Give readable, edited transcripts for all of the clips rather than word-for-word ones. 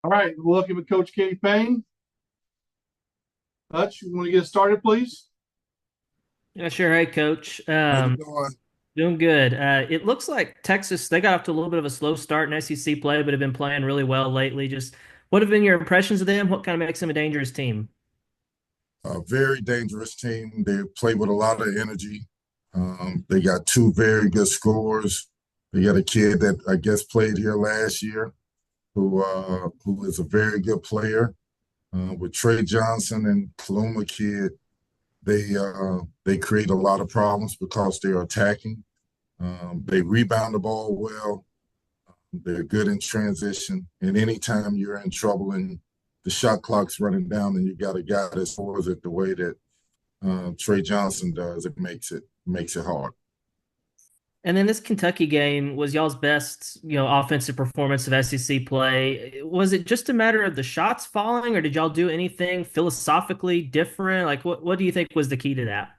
All right, welcome to Coach Kenny Payne. Hutch, you want to get started, please? Yeah, sure. Hey, Coach. How you doing? Doing good. It looks like Texas, they got off to a little bit of a slow start in SEC play, but have been playing really well lately. Just what have been your impressions of them? What kind of makes them a dangerous team? A very dangerous team. They play with a lot of energy. They got two very good scorers. They got a kid that I guess played here last year, who is a very good player. With Trey Johnson and Paloma Kid, they create a lot of problems because they're attacking. They rebound the ball well. They're good in transition. And anytime you're in trouble and the shot clock's running down and you got a guy that scores it the way that Trey Johnson does, it makes it hard. And then this Kentucky game was y'all's best, offensive performance of SEC play. Was it just a matter of the shots falling, or did y'all do anything philosophically different? Like, what do you think was the key to that?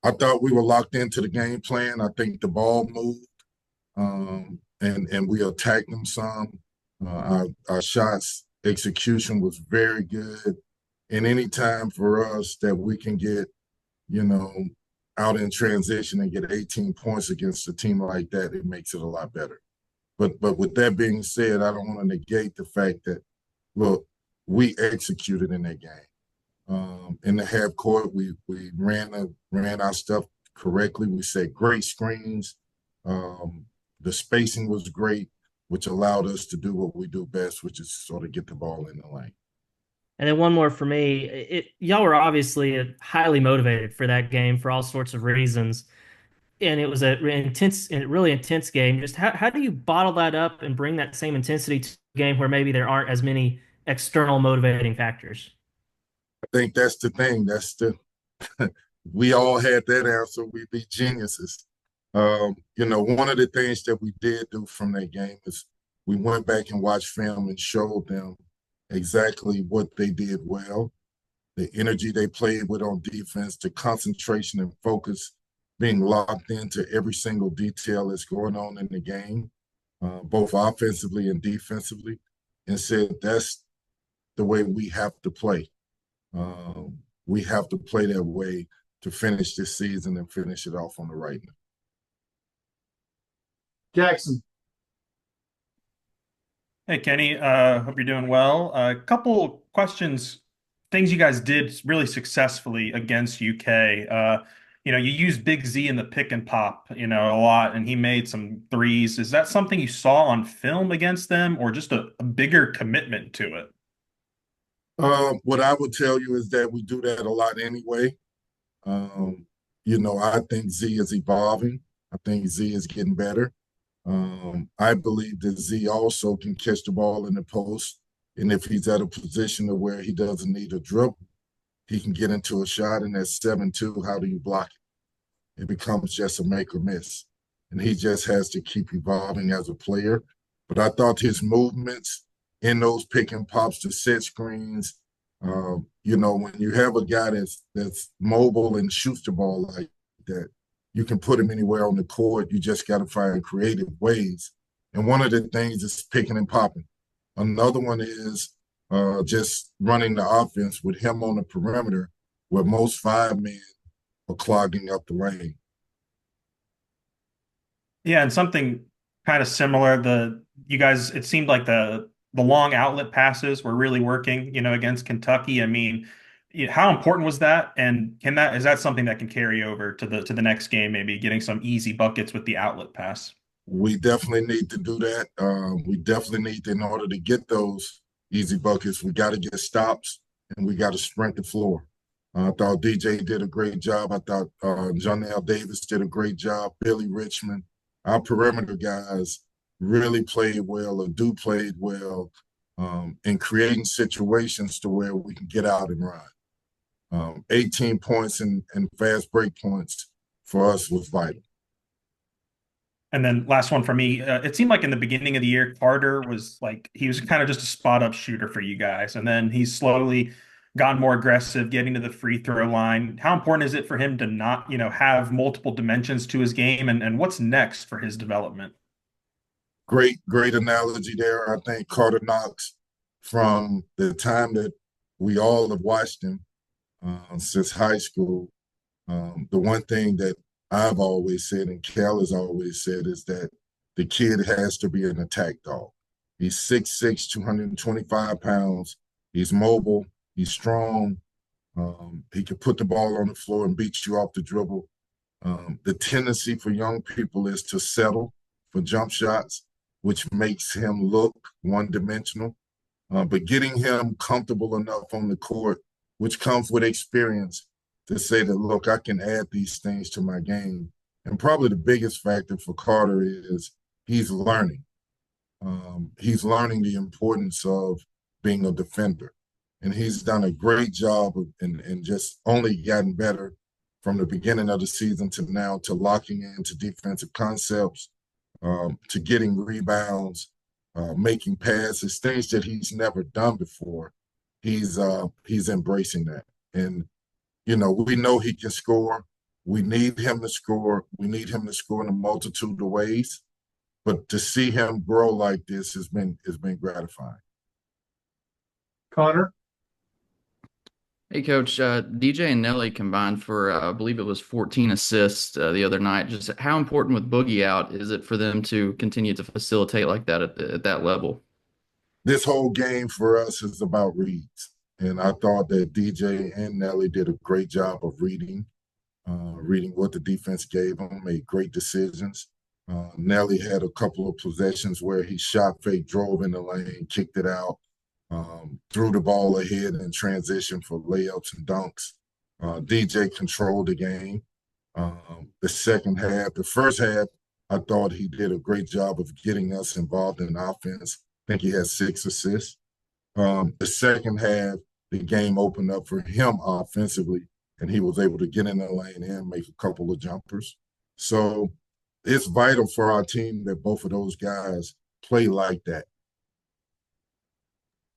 I thought we were locked into the game plan. I think the ball moved, and we attacked them some. Our shots execution was very good, and any time for us that we can get, you know, out in transition and get 18 points against a team like that, it makes it a lot better. But with that being said, I don't want to negate the fact that look, we executed in that game. In the half court, we ran our stuff correctly. We set great screens. The spacing was great, which allowed us to do what we do best, which is sort of get the ball in the lane. And then one more for me. Y'all were obviously highly motivated for that game for all sorts of reasons. And it was a really intense game. Just how do you bottle that up and bring that same intensity to a game where maybe there aren't as many external motivating factors? I think that's the thing. We all had that answer. We'd be geniuses. One of the things that we did do from that game is we went back and watched film and showed them exactly what they did well, the energy they played with on defense, the concentration and focus, being locked into every single detail that's going on in the game, both offensively and defensively, and said that's the way we have to play. We have to play that way to finish this season and finish it off on the right note. Jackson. Hey Kenny, hope you're doing well. A couple questions, things you guys did really successfully against UK. You used Big Z in the pick and pop, a lot, and he made some threes. Is that something you saw on film against them, or just a bigger commitment to it? What I would tell you is that we do that a lot anyway. I think Z is evolving. I think Z is getting better. I believe that Z also can catch the ball in the post. And if he's at a position of where he doesn't need a dribble, he can get into a shot. And at 7-2, how do you block it? It becomes just a make or miss. And he just has to keep evolving as a player. But I thought his movements in those pick and pops, the set screens, when you have a guy that's mobile and shoots the ball like that, you can put him anywhere on the court. You just got to find creative ways. And one of the things is picking and popping. Another one is just running the offense with him on the perimeter, where most five men are clogging up the lane. Yeah, and something kind of similar. You guys, it seemed like the long outlet passes were really working, against Kentucky. I mean, how important was that? And is that something that can carry over to the next game, maybe getting some easy buckets with the outlet pass? We definitely need to do that. We definitely need to, in order to get those easy buckets, we got to get stops and we got to sprint the floor. I thought DJ did a great job. I thought Jonell Davis did a great job. Billy Richmond, our perimeter guys really played well or do played well in creating situations to where we can get out and run. 18 points and fast break points for us was vital. And then last one for me, it seemed like in the beginning of the year, Carter was like he was kind of just a spot up shooter for you guys, and then he's slowly gotten more aggressive, getting to the free throw line. How important is it for him to not, have multiple dimensions to his game, and what's next for his development? Great analogy there. I think Carter Knox from the time that we all have watched him since high school. The one thing that I've always said and Cal has always said is that the kid has to be an attack dog. He's 6'6", 225 pounds. He's mobile. He's strong. He can put the ball on the floor and beat you off the dribble. The tendency for young people is to settle for jump shots, which makes him look one-dimensional. But getting him comfortable enough on the court, which comes with experience, to say that, look, I can add these things to my game. And probably the biggest factor for Carter is he's learning. He's learning the importance of being a defender. And he's done a great job of, and just only gotten better from the beginning of the season to now, to locking into defensive concepts, to getting rebounds, making passes, things that he's never done before. He's embracing that. And, you know, we know he can score. We need him to score. We need him to score in a multitude of ways. But to see him grow like this has been gratifying. Connor? Hey, Coach. DJ and Nelly combined for, I believe it was 14 assists the other night. Just how important with Boogie out is it for them to continue to facilitate like that at that level? This whole game for us is about reads. And I thought that DJ and Nelly did a great job of reading what the defense gave them, made great decisions. Nelly had a couple of possessions where he shot fake, drove in the lane, kicked it out, threw the ball ahead in transition for layups and dunks. DJ controlled the game. The first half, I thought he did a great job of getting us involved in offense. I think he had 6 assists. The second half, the game opened up for him offensively, and he was able to get in the lane and make a couple of jumpers. So it's vital for our team that both of those guys play like that.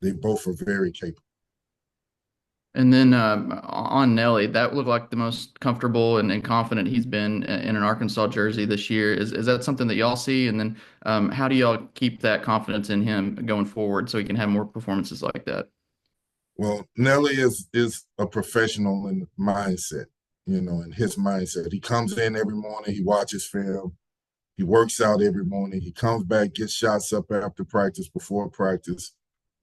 They both are very capable. And then on Nelly, that looked like the most comfortable and confident he's been in an Arkansas jersey this year. Is that something that y'all see? And then how do y'all keep that confidence in him going forward so he can have more performances like that? Well, Nelly is a professional in mindset, you know, in his mindset. He comes in every morning, he watches film, he works out every morning, he comes back, gets shots up after practice, before practice.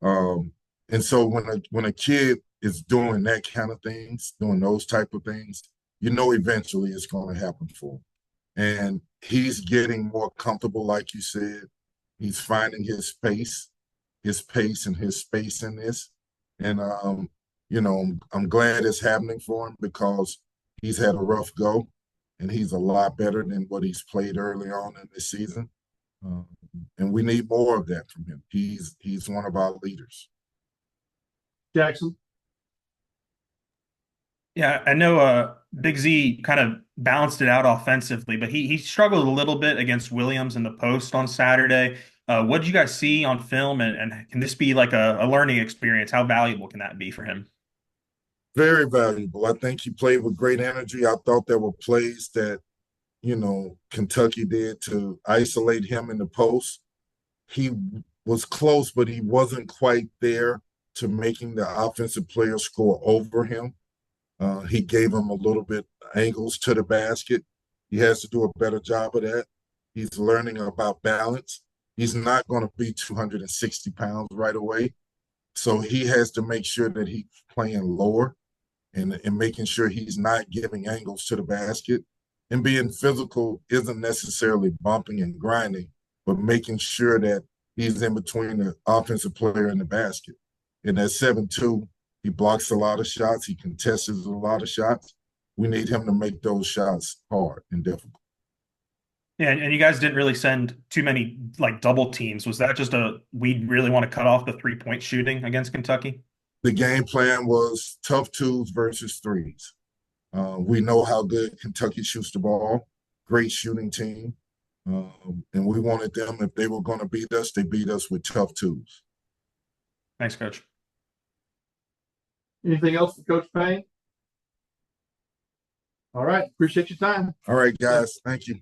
And so when a kid is doing that kind of things, doing those type of things, you know eventually it's going to happen for him. And he's getting more comfortable, like you said. He's finding his pace and his space in this. And, you know, I'm glad it's happening for him because he's had a rough go, and he's a lot better than what he's played early on in this season. And we need more of that from him. He's one of our leaders. Jackson? Yeah, I know Big Z kind of balanced it out offensively, but he struggled a little bit against Williams in the post on Saturday. What did you guys see on film, and can this be like a learning experience? How valuable can that be for him? Very valuable. I think he played with great energy. I thought there were plays that, you know, Kentucky did to isolate him in the post. He was close, but he wasn't quite there to making the offensive player score over him. He gave him a little bit angles to the basket. He has to do a better job of that. He's learning about balance. He's not going to be 260 pounds right away. So he has to make sure that he's playing lower and making sure he's not giving angles to the basket. And being physical isn't necessarily bumping and grinding, but making sure that he's in between the offensive player and the basket. And at 7'2", he blocks a lot of shots. He contests a lot of shots. We need him to make those shots hard and difficult. Yeah, and you guys didn't really send too many like double teams. Was that just we really want to cut off the 3-point shooting against Kentucky? The game plan was tough 2s versus 3s. We know how good Kentucky shoots the ball. Great shooting team. And we wanted them, if they were going to beat us, they beat us with tough 2s. Thanks, Coach. Anything else for Coach Payne? All right. Appreciate your time. All right, guys. Thank you.